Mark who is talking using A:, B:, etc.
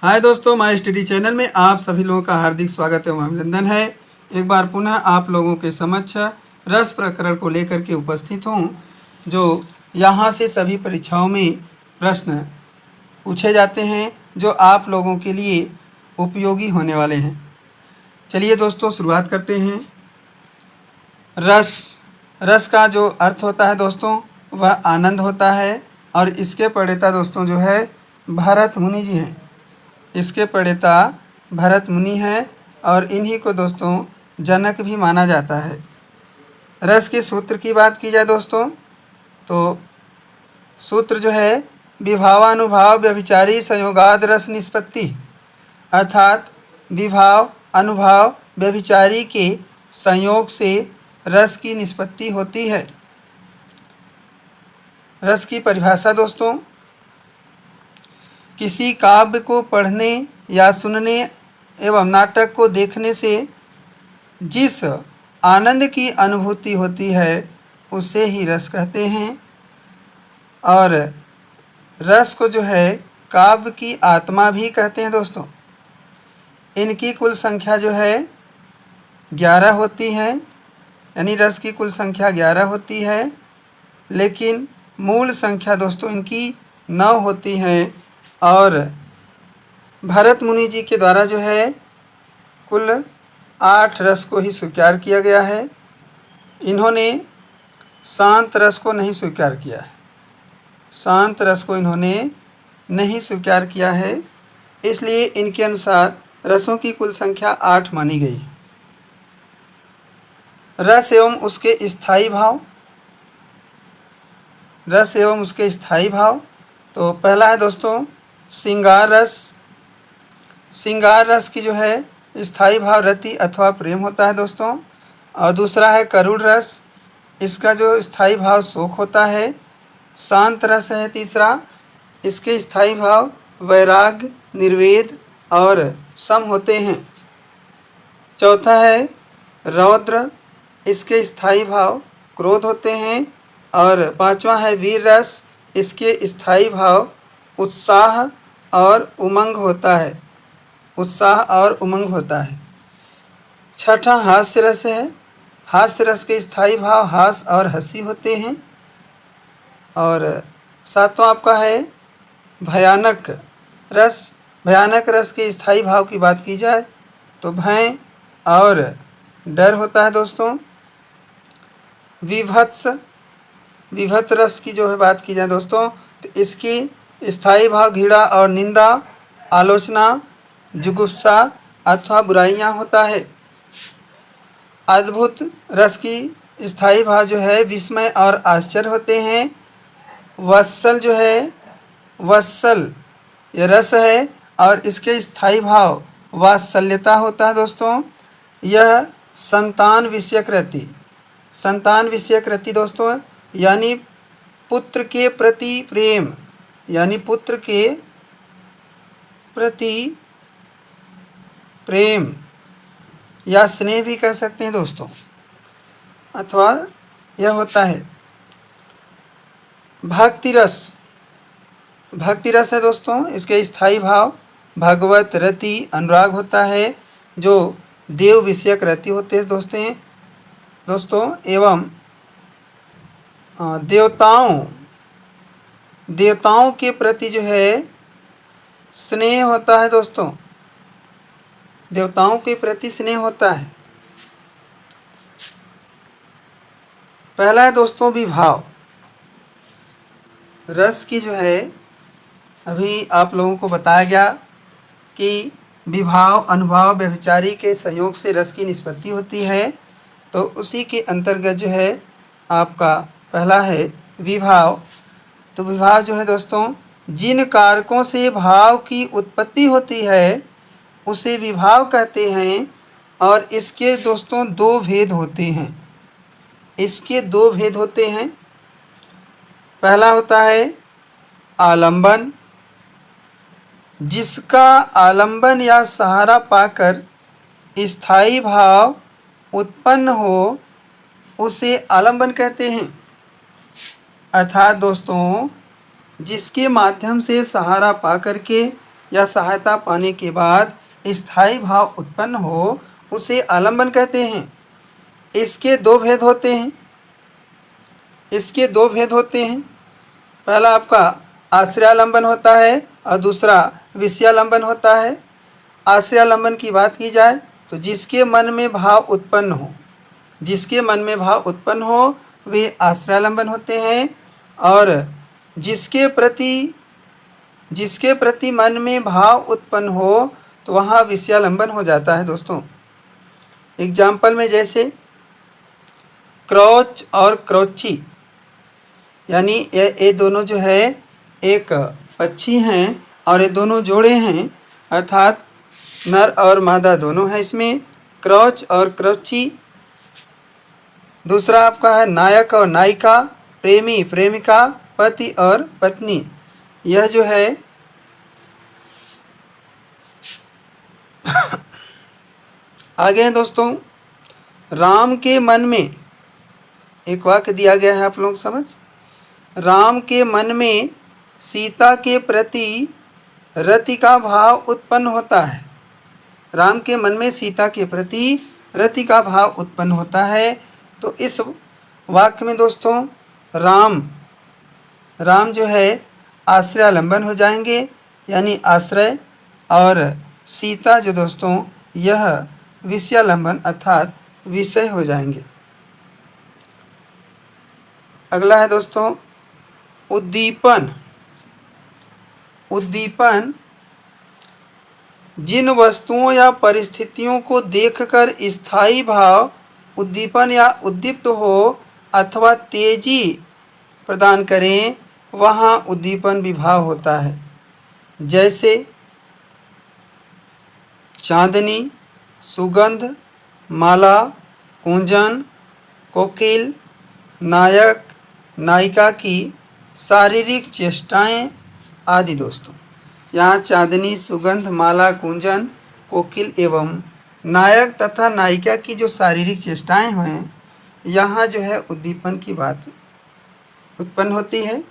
A: हाय दोस्तों, my study channel में आप सभी लोगों का हार्दिक स्वागत एवं अभिनंदन है। एक बार पुनः आप लोगों के समक्ष रस प्रकरण को लेकर के उपस्थित हूँ, जो यहाँ से सभी परीक्षाओं में प्रश्न पूछे जाते हैं, जो आप लोगों के लिए उपयोगी होने वाले हैं। चलिए दोस्तों, शुरुआत करते हैं। रस का जो अर्थ होता है दोस्तों, वह आनंद होता है, और इसके प्रणेता दोस्तों जो है भरत मुनि जी हैं। इसके प्रणेता भरत मुनि हैं, और इन्हीं को दोस्तों जनक भी माना जाता है। रस के सूत्र की बात की जाए दोस्तों, तो सूत्र जो है विभावानुभाव व्यभिचारी संयोगाद रस निष्पत्ति, अर्थात विभाव अनुभाव व्यभिचारी के संयोग से रस की निष्पत्ति होती है। रस की परिभाषा दोस्तों, किसी काव्य को पढ़ने या सुनने एवं नाटक को देखने से जिस आनंद की अनुभूति होती है उसे ही रस कहते हैं। और रस को जो है काव्य की आत्मा भी कहते हैं दोस्तों। इनकी कुल संख्या जो है 11 होती है, यानी रस की कुल संख्या 11 होती है, लेकिन मूल संख्या दोस्तों इनकी 9 होती है। और भरत मुनि जी के द्वारा जो है कुल 8 रस को ही स्वीकार किया गया है। इन्होंने शांत रस को नहीं स्वीकार किया है। शांत रस को इन्होंने नहीं स्वीकार किया है, इसलिए इनके अनुसार रसों की कुल संख्या 8 मानी गई। रस एवं उसके स्थायी भाव। रस एवं उसके स्थायी भाव, तो पहला है दोस्तों श्रृंगार रस। श्रृंगार रस की जो है स्थायी भाव रति अथवा प्रेम होता है दोस्तों। और दूसरा है करुण रस, इसका जो स्थायी भाव शोक होता है। शांत रस है तीसरा, इसके स्थायी भाव वैराग्य, निर्वेद और सम होते हैं। चौथा है रौद्र, इसके स्थायी भाव क्रोध होते हैं। और पांचवा है वीर रस, इसके स्थायी भाव उत्साह और उमंग होता है। उत्साह और उमंग होता है। छठा हास्य रस है। हास्य रस के स्थायी भाव हास और हंसी होते हैं। और सातवां आपका है भयानक रस। भयानक रस के स्थायी भाव की बात की जाए तो भय और डर होता है दोस्तों। विभत्स रस की जो है बात की जाए दोस्तों, तो इसकी स्थायी भाव घृणा और निंदा, आलोचना, जुगुप्सा अथवा बुराइयां होता है। अद्भुत रस की स्थायी भाव जो है विस्मय और आश्चर्य होते हैं। वत्सल जो है, वत्सल ये रस है, और इसके स्थायी भाव वात्सल्यता होता है दोस्तों। यह संतान विषयक रति। संतान विषयक रति दोस्तों, यानी पुत्र के प्रति प्रेम, यानी पुत्र के प्रति प्रेम या स्नेह भी कह सकते हैं दोस्तों, अथवा यह होता है भक्ति रस। भक्ति रस है दोस्तों, इसके स्थायी भाव भगवत रति अनुराग होता है, जो देव विषयक रति होते हैं दोस्तों। एवं देवताओं के प्रति जो है स्नेह होता है दोस्तों। देवताओं के प्रति स्नेह होता है। पहला है दोस्तों विभाव रस की जो है, अभी आप लोगों को बताया गया कि विभाव अनुभाव व्यभिचारी के संयोग से रस की निष्पत्ति होती है। तो उसी के अंतर्गत जो है आपका पहला है विभाव। तो विभाव जो है दोस्तों, जिन कारकों से भाव की उत्पत्ति होती है उसे विभाव कहते हैं। और इसके दोस्तों 2 भेद होते हैं। इसके 2 भेद होते हैं। पहला होता है आलंबन। जिसका आलंबन या सहारा पाकर स्थायी भाव उत्पन्न हो उसे आलंबन कहते हैं। अर्थात दोस्तों, जिसके माध्यम से सहारा पा करके या सहायता पाने के बाद स्थायी भाव उत्पन्न हो उसे आलंबन कहते हैं। इसके दो भेद होते हैं। पहला आपका आश्रयालंबन होता है और दूसरा विषयालंबन होता है। आश्रयालंबन की बात की जाए तो जिसके मन में भाव उत्पन्न हो वे आश्रयालंबन होते हैं, और जिसके प्रति मन में भाव उत्पन्न हो तो वहाँ विषयालंबन हो जाता है दोस्तों। एग्जाम्पल में जैसे क्रोच और क्रोची, यानी ये दोनों जो है एक पक्षी हैं और ये दोनों जोड़े हैं, अर्थात नर और मादा दोनों हैं इसमें, क्रोच और क्रोची। दूसरा आपका है नायक और नायिका, प्रेमी प्रेमिका, पति और पत्नी। यह जो है आगे हैं दोस्तों, राम के मन में एक वाक्य दिया गया है, आप लोग समझ। राम के मन में सीता के प्रति रति का भाव उत्पन्न होता है। राम के मन में सीता के प्रति रति का भाव उत्पन्न होता है। तो इस वाक्य में दोस्तों राम जो है आश्रयालंबन हो जाएंगे, यानी आश्रय, और सीता जो दोस्तों यह विषयालंबन अर्थात विषय हो जाएंगे। अगला है दोस्तों उद्दीपन। जिन वस्तुओं या परिस्थितियों को देखकर स्थायी भाव उद्दीपन या उद्दीप्त हो अथवा तेजी प्रदान करें वहाँ उद्दीपन विभाव होता है। जैसे चांदनी, सुगंध, माला, कुंजन, कोकिल, नायक नायिका की शारीरिक चेष्टाएं आदि दोस्तों। यहाँ चांदनी, सुगंध, माला, कुंजन, कोकिल एवं नायक तथा नायिका की जो शारीरिक चेष्टाएं हैं, यहाँ जो है उद्दीपन की बात उत्पन्न होती है।